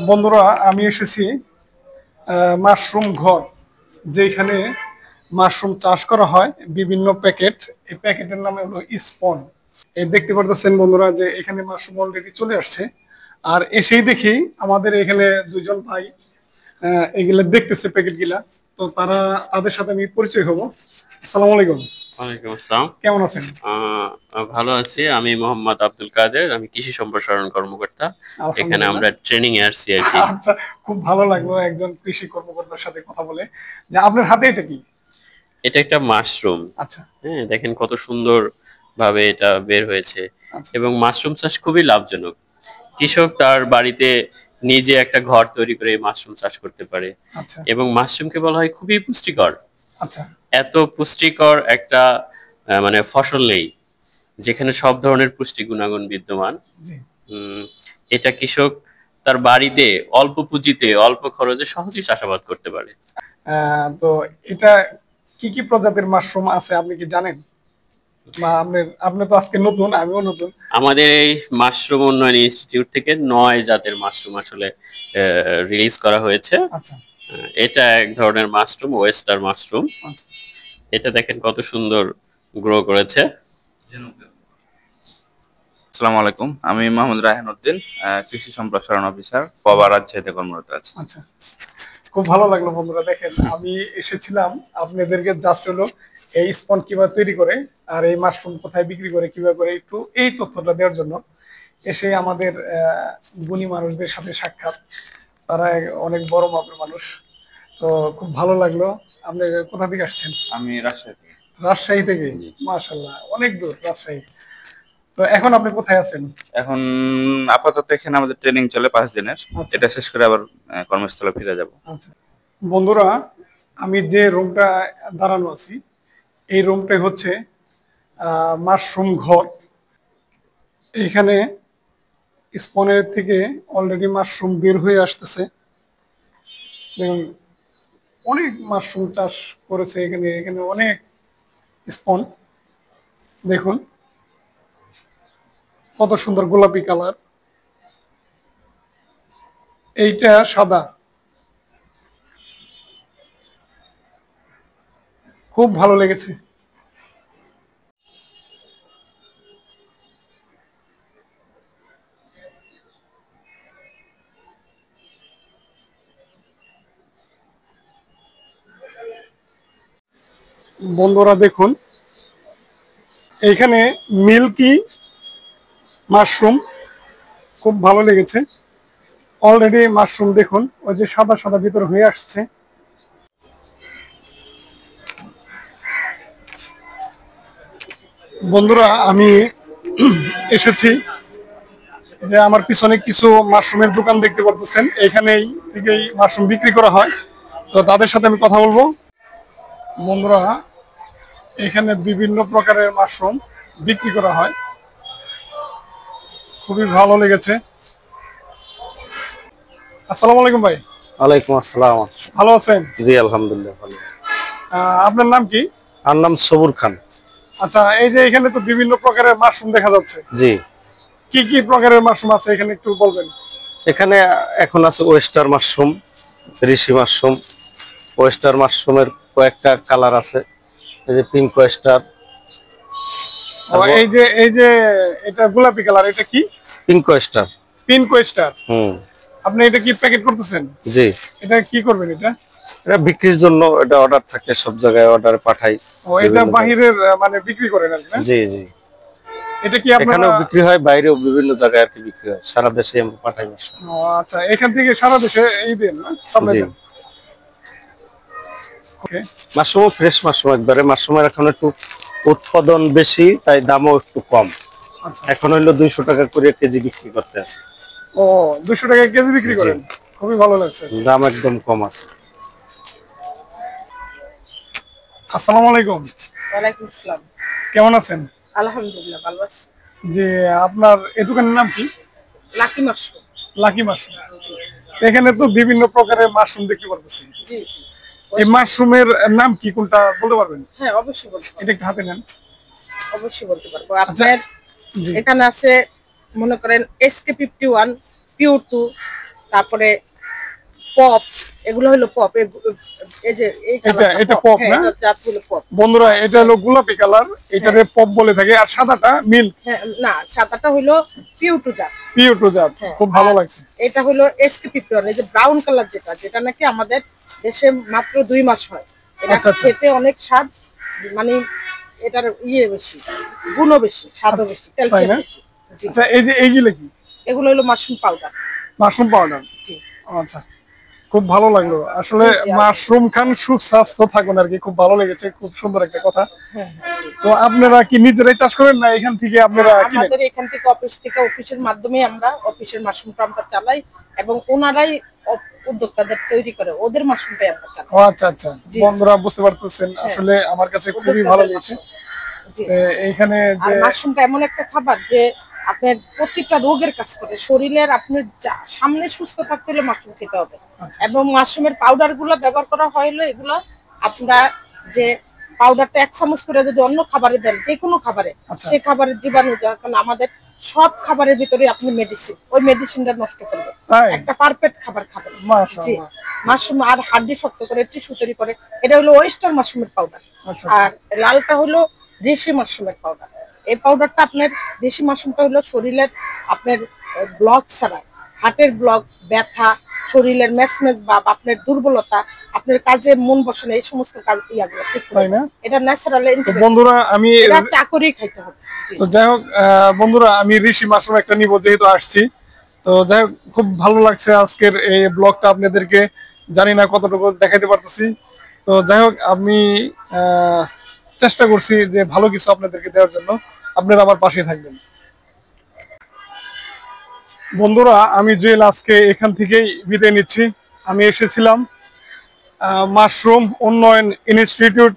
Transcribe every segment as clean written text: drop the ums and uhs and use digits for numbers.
বন্ধুরা, আমি এসেছি মাশরুম ঘর, যেখানে মাশরুম চাষ করা হয় বিভিন্ন প্যাকেট। এই প্যাকেটের নামে হলো স্পন। এই দেখতে পারতেছেন বন্ধুরা যে এখানে মাশরুম অলরেডি চলে আসছে। আর এসেই দেখি আমাদের এখানে দুজন ভাই এগুলা দেখতেছে প্যাকেট গিলা। তো তাদের সাথে আমি পরিচয় হব। আসসালামু আলাইকুম। ওয়ালাইকুম আসসালাম। কেমন আছেন? ভালো আছি। আমি মোহাম্মদ আব্দুল কাদের। আমি কৃষি সম্প্রসারণ কর্মকর্তা। এখানে আলহামদুলিল্লাহ। আমরা ট্রেনিং এ আসছি আর কি। আচ্ছা, খুব ভালো লাগলো একজন কৃষি কর্মকর্তার সাথে কথা বলে। যে আপনার হাতে এটা কি? এটা একটা মাশরুম। আচ্ছা। হ্যাঁ, দেখেন কত সুন্দর ভাবে এটা বের হয়েছে। আচ্ছা। এবং মাশরুম চাষ খুবই লাভজনক। কৃষক তার বাড়িতে নিজে একটা ঘর তৈরি করে মাশরুম চাষ করতে পারে। আচ্ছা। এবং মাশরুমকে বলা হয় খুবই পুষ্টিকর। আচ্ছা। এত পুষ্টিকর একটা মানে ফসল নেই যেখানে সব ধরনের পুষ্টি গুণাগুণ বিদ্যমান। জি। উম, এটা কৃষক তার বাড়িতে অল্প পুঁজিতে অল্প খরচে সহজেই চাষাবাদ করতে পারে। তো এটা কি কি প্রজাতির মাশরুম আছে আপনি কি জানেন? বা আপনি তো আজকে নতুন, আমিও নতুন। আমাদের এই মাশরুম উন্নয়ন ইনস্টিটিউট থেকে 9 জাতের মাশরুম আসলে রিলিজ করা হয়েছে। আচ্ছা। এটা এক ধরনের মাশরুম, ওয়েস্টার মাশরুম। আচ্ছা। এটা দেখেন কত সুন্দর গ্রো করেছে। আসসালামু আলাইকুম, আমি মোহাম্মদ রায়হান উদ্দিন, কৃষি সম্প্রসারণ অফিসার, পবা রাজশাহীতে কর্মরত আছি। আচ্ছা, খুব ভালো লাগলো বন্ধুরা। দেখেন, আমি এসেছিলাম আপনাদেরকে জাস্ট হলো এই স্পন কিভাবে তৈরি করে আর এই মাশরুম কোথায় বিক্রি করে কিভাবে করে একটু এই তথ্যটা দেওয়ার জন্য। এসে আমাদের গুণী মানুষদের সাথে সাক্ষাৎ। তারা অনেক বড় মাপের মানুষ। তো খুব ভালো লাগলো। আপনি কোথা থেকে আসছেন? আমি রাজশাহী থেকে। রাজশাহী থেকে? মাশাআল্লাহ, অনেক দূর রাজশাহী। তো এখন আপনি কোথায় আছেন? এখন আপাতত এখানে আমাদের ট্রেনিং চলে 5 দিনের। আচ্ছা। এটা শেষ করে আবার কর্মস্থলে ফিরে যাব। আচ্ছা বন্ধুরা, আমি যে রুমটা দাঁড়ানো আছি এই রুমটাই হচ্ছে মাশরুম ঘর। এইখানে স্পনের থেকে অলরেডি মাশরুম বের হয়ে আসতেছে। দেখুন, অনেক মাশরুম চাষ করেছে এখানে। এখানে অনেক স্পন। দেখুন কত সুন্দর গোলাপি কালার। এইটা সাদা। খুব ভালো লেগেছে। বন্ধুরা দেখুন, এইখানে মিল্কি মাশরুম খুব ভালো লেগেছে। অলরেডি মাশরুম দেখুন ওই যে সাদা সাদা ভিতর হয়ে আসছে। বন্ধুরা, আমি এসেছি যে আমার পিছনে কিছু মাশরুমের দোকান দেখতে পারতেছেন। এখানেই থেকেই মাশরুম বিক্রি করা হয়। তো তাদের সাথে আমি কথা বলবো। বন্ধুরা, এখানে বিভিন্ন প্রকারের মাশরুম বিক্রি করা হয়। খুবই ভালো লেগেছে। আসসালামু আলাইকুম ভাই। ওয়ালাইকুম আসসালাম। ভালো আছেন? জি আলহামদুলিল্লাহ ভালো। আপনার নাম কি? আমার নাম সবুর খান। আচ্ছা, এই যে এখানে তো বিভিন্ন প্রকারের মাশরুম দেখা যাচ্ছে। জি। কি কি প্রকারের মাশরুম আছে এখানে একটু বলবেন? এখানে এখন আছে ওয়েস্টার মাশরুম, ঋষি মাশরুম। ওয়েস্টার মাশরুমের কয়েকটা কালার আছে, এই যে পিঙ্ক ওয়েস্টার। এই যে এটা গোলাপি কালার, এটা কি? Pink oyster. Pink oyster. হুম। আপনি এটা কি প্যাকেট করতেছেন? জি। এটা কি করবেন এটা? এটা বিক্রির জন্য, এটা অর্ডার থাকে, সব জায়গায় অর্ডার পাঠাই। ও, এটা বাহিরের মানে বিক্রি করেন আর কি না? জি জি। এটা কি আপনারা? এখানেও বিক্রি হয়, বাইরেও বিভিন্ন জায়গায় আর কি বিক্রি হয়, সারা দেশে আমরা পাঠাই মাশরুম। ও আচ্ছা, এখান থেকে সারা দেশে এই দেন না, সাপ্লাই জি। দেন। ওকে। মাশরুম ফ্রেশ মাশরুম একবারে। মাশরুমের এখন একটু উৎপাদন বেশি, তাই দামও একটু কম। আচ্ছা। এখন হইলো 200 টাকা করে কেজি বিক্রি করতে আছে। ও, 200 টাকা কেজি বিক্রি করেন? খুবই ভালো লাগছে। দাম একদম কম আছে। আসসালামু আলাইকুম। ওয়ালাইকুম আসসালাম। কেমন আছেন? আলহামদুলিল্লাহ ভালো আছি। যে আপনার এই দোকানের নাম কি? Lucky mushroom. Lucky mushroom. এখানে তো বিভিন্ন প্রকারের মাশরুম দেখতে পারতেছি। জি জি। এই মাশরুমের নাম কি, কোনটা বলতে পারবেন? হ্যাঁ, অবশ্যই বলতে পারবো। এটা একটু হাতে নেন। অবশ্যই বলতে পারবো। আচ্ছা। আপনার জি। এখানে আছে মনে করেন SK51, পিওর 2, তারপরে পপ, এগুলো হলো পপ। এই যে এই এটা pop না? জাত হলো পপ। বন্ধুরা এটা হলো গোলাপি কালার, এটারে পপ বলে থাকে, আর সাদাটা মিল্ক হ্যাঁ, না সাদাটা হলো পিউটু জাত। পিওটো জাত। হ্যাঁ, খুব ভালো আর লাগছে। এটা হলো এসকেপি পিওর, এই যে ব্রাউন কালার যেটা নাকি আমাদের দেশে মাত্র 2 মাস হয়। এটা আচ্ছা, আচ্ছা। খেতে অনেক স্বাদ, মানে এটার বেশি, গুণও বেশি, স্বাদও বেশি, তাই ক্যালসিয়াম না? বেশি। জি, আচ্ছা, এই যে এইগুলো কি? এগুলো হলো মাশরুম পাউডার। Mushroom powder. জি, আচ্ছা, খুব ভালো লাগলো আসলে। জি, জি, মাশরুম খান সুস্বাস্থ্য থাকুন আর কি, খুব ভালো লেগেছে, খুব সুন্দর একটা কথা। হ্যাঁ, হ্যাঁ, জি। তো আপনারা কি নিজেরাই চাষ করেন না এখান থেকে আপনারা কিনেন? আমাদের এখান থেকে অফিসের মাধ্যমে আমরা অফিসের মাশরুমটা আমরা চালাই, এবং ওনারাই উদ্যোক্তাদের তৈরি করে, ওদের মাশরুমটাই আমরা চালাই। ও আচ্ছা আচ্ছা, জি, বন্ধুরা বুঝতে পারতেছেন, আসলে আমার কাছে খুবই ভালো লেগেছে। জি। এইখানে আর যে মাশরুমটা এমন একটা খাবার যে আপনার প্রত্যেকটা রোগের কাজ করে, শরীরের আপনার সামনে সুস্থ থাকতে হলে মাশরুম খেতে হবে। আচ্ছা। এবং মাশরুমের পাউডার গুলো ব্যবহার করা হলো এগুলো আপনারা যে পাউডারটা 1 চামচ করে যদি অন্য খাবারে দেন, যে কোনো খাবারে, আচ্ছা। সেই খাবারের জীবাণু, কারণ আমাদের সব খাবারের ভিতরে আপনি মেডিসিন, ওই মেডিসিনটা নষ্ট করবে। তাই? একটা পারফেক্ট খাবার খাবেন। জি, মাশাআল্লাহ। মাশরুম আর হাড্ডি শক্ত করে টিস্যু তৈরি করে। এটা হলো ওয়েস্টার্ন মাশরুমের পাউডার। আচ্ছা, আর লালটা হলো দেশি মাশরুমের পাউডার। এই পাউডারটা আপনার, দেশি মাশরুমটা হলো শরীরের আপনার ব্লক ছাড়ায়, হার্টের ব্লক, ব্যথা, শরীরের ম্যাচম্যাচ ভাব, আপনার দুর্বলতা, আপনার কাজে মন বসে না, এই সমস্ত কাজ ইয়াগুলো ঠিক করে। তাই না? এটা ন্যাচারাল। তো বন্ধুরা আমি এটা চাকরি খাইতে হবে। জি। তো যাই হোক, বন্ধুরা আমি ঋষি মাশরুম একটা নিব যেহেতু আসছি। তো যাই হোক, খুব ভালো লাগছে আজকের এই ব্লগটা আপনাদেরকে, জানি না কতটুকু দেখাতে পারতেছি। তো যাই হোক, আমি চেষ্টা করছি যে ভালো কিছু আপনাদেরকে দেওয়ার জন্য, আপনারা আমার পাশে থাকবেন। বন্ধুরা আমি জুয়েল আজকে এখান থেকেই বিদায় নিচ্ছি। আমি এসেছিলাম মাশরুম উন্নয়ন ইনস্টিটিউট,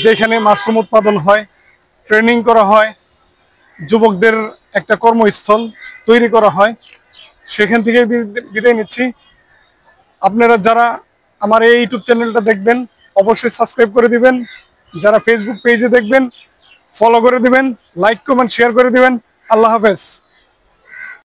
যেখানে মাশরুম উৎপাদন হয়, ট্রেনিং করা হয়, যুবকদের একটা কর্মস্থল তৈরি করা হয়, সেখান থেকে বিদায় নিচ্ছি। আপনারা যারা আমার এই ইউটিউব চ্যানেলটা দেখবেন অবশ্যই সাবস্ক্রাইব করে দিবেন, যারা ফেসবুক পেজে দেখবেন ফলো করে দিবেন, লাইক কমেন্ট শেয়ার করে দিবেন। আল্লাহ হাফেজ।